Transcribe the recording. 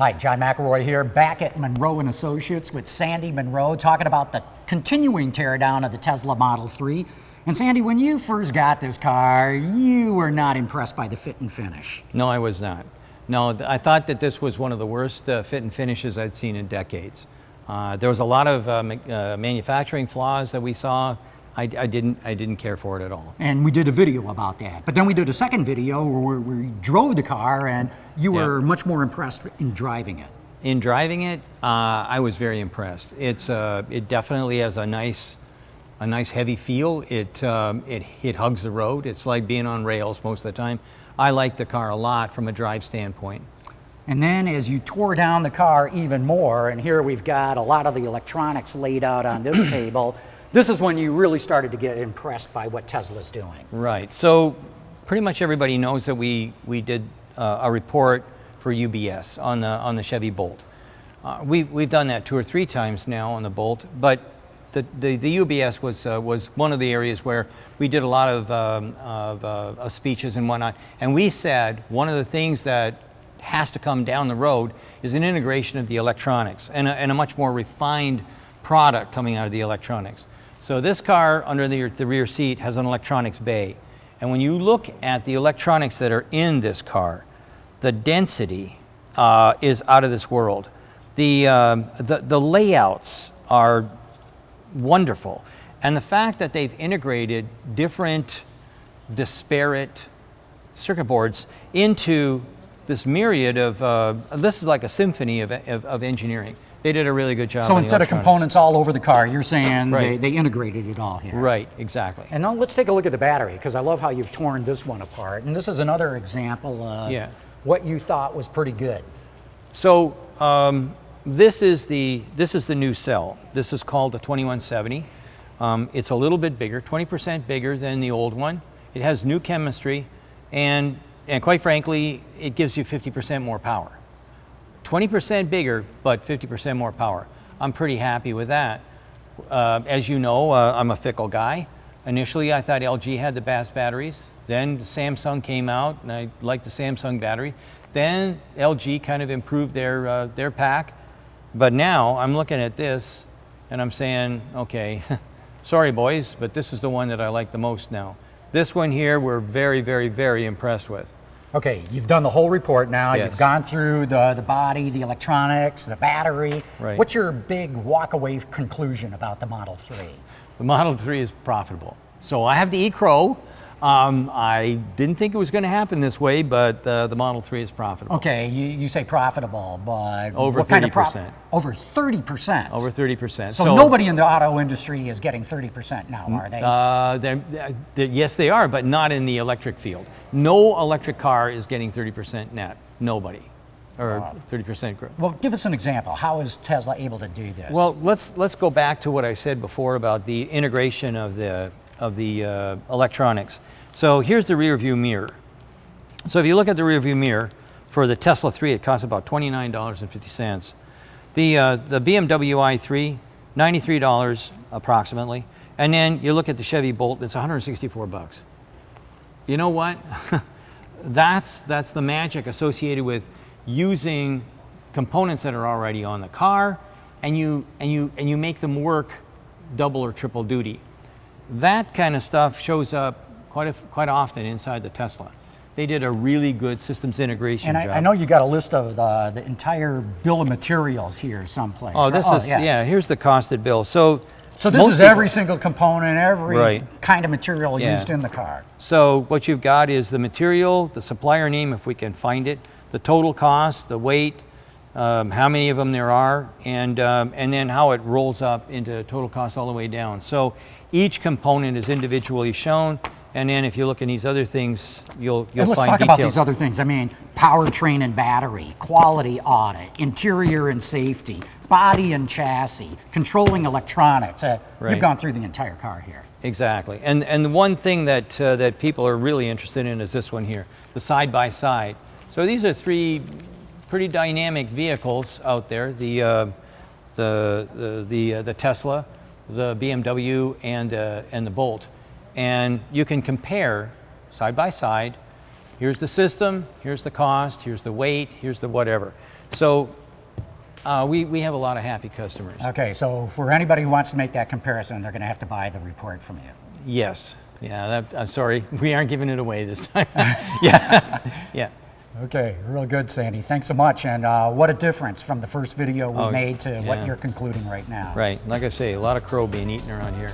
Hi, John McElroy here, back at Munro Associates with Sandy Munro, talking about the continuing teardown of the Tesla Model 3. And Sandy, when you first got this car, you were not impressed by the fit and finish. No, I was not. No, I thought that this was one of the worst fit and finishes I'd seen in decades. There was a lot of manufacturing flaws that we saw. I didn't care for it at all. And we did a video about that. But then we did a second video where we drove the car and you were much more impressed in driving it. In driving it, I was very impressed. It definitely has a nice heavy feel. It hugs the road. It's like being on rails most of the time. I like the car a lot from a drive standpoint. And then as you tore down the car even more, and here we've got a lot of the electronics laid out on this table, this is when you really started to get impressed by what Tesla's doing. Right. So pretty much everybody knows that we did a report for UBS on the Chevy Bolt. We've done that 2 or 3 times now on the Bolt, but the UBS was one of the areas where we did a lot of speeches and whatnot. And we said one of the things that has to come down the road is an integration of the electronics and a much more refined product coming out of the electronics. So this car under the rear seat has an electronics bay. And when you look at the electronics that are in this car, the density is out of this world. The layouts are wonderful. And the fact that they've integrated different disparate circuit boards into this myriad of, this is like a symphony of engineering. They did a really good job. So instead of components all over the car, you're saying right. they integrated it all here. Right, exactly. And now let's take a look at the battery, because I love how you've torn this one apart. And this is another example of what you thought was pretty good. So this is the new cell. This is called the 2170. It's a little bit bigger, 20% bigger than the old one. It has new chemistry, and quite frankly, it gives you 50% more power. 20% bigger, but 50% more power. I'm pretty happy with that. As you know, I'm a fickle guy. Initially, I thought LG had the best batteries. Then Samsung came out, and I liked the Samsung battery. Then LG kind of improved their pack. But now I'm looking at this, and I'm saying, okay, sorry boys, but this is the one that I like the most now. This one here, we're very, very, very impressed with. Okay, you've done the whole report now. Yes. You've gone through the body, the electronics, the battery. Right. What's your big walk-away conclusion about the Model 3? The Model 3 is profitable. So I have the e-Crow. I didn't think it was going to happen this way, but the Model 3 is profitable. Okay, you say profitable, but over what 30%. Kind of over 30%? Over 30%. So nobody in the auto industry is getting 30% now, are they? Yes, they are, but not in the electric field. No electric car is getting 30% net. Nobody. Or 30% growth. Well, give us an example. How is Tesla able to do this? Well, let's go back to what I said before about the integration of the electronics. So here's the rear view mirror. So if you look at the rear view mirror for the Tesla 3, it costs about $29.50. The BMW i3, $93 approximately. And then you look at the Chevy Bolt, it's 164 bucks. You know what? that's the magic associated with using components that are already on the car, and you make them work double or triple duty. That kind of stuff shows up quite often inside the Tesla. They did a really good systems integration job. I know you got a list of the entire bill of materials here someplace. Oh, this is, here's the costed bill. So this is every single component, every kind of material used in the car. So what you've got is the material, the supplier name, if we can find it, the total cost, the weight, how many of them there are, and then how it rolls up into total cost all the way down. So each component is individually shown, and then if you look in these other things, you'll find details. Let's talk about these other things. I mean, powertrain and battery, quality audit, interior and safety, body and chassis, controlling electronics. You've gone through the entire car here. Exactly, and the one thing that people are really interested in is this one here, the side-by-side. So these are 3 pretty dynamic vehicles out there: the Tesla, the BMW, and the Bolt. And you can compare side by side here's the system, here's the cost, here's the weight, here's the whatever. So we have a lot of happy customers. Okay, so for anybody who wants to make that comparison, they're going to have to buy the report from you. Yes. Yeah, I'm sorry, we aren't giving it away this time. Yeah, yeah. Okay, real good, Sandy. Thanks so much. And what a difference from the first video we made to what yeah. you're concluding right now. Right, like I say, a lot of crow being eaten around here.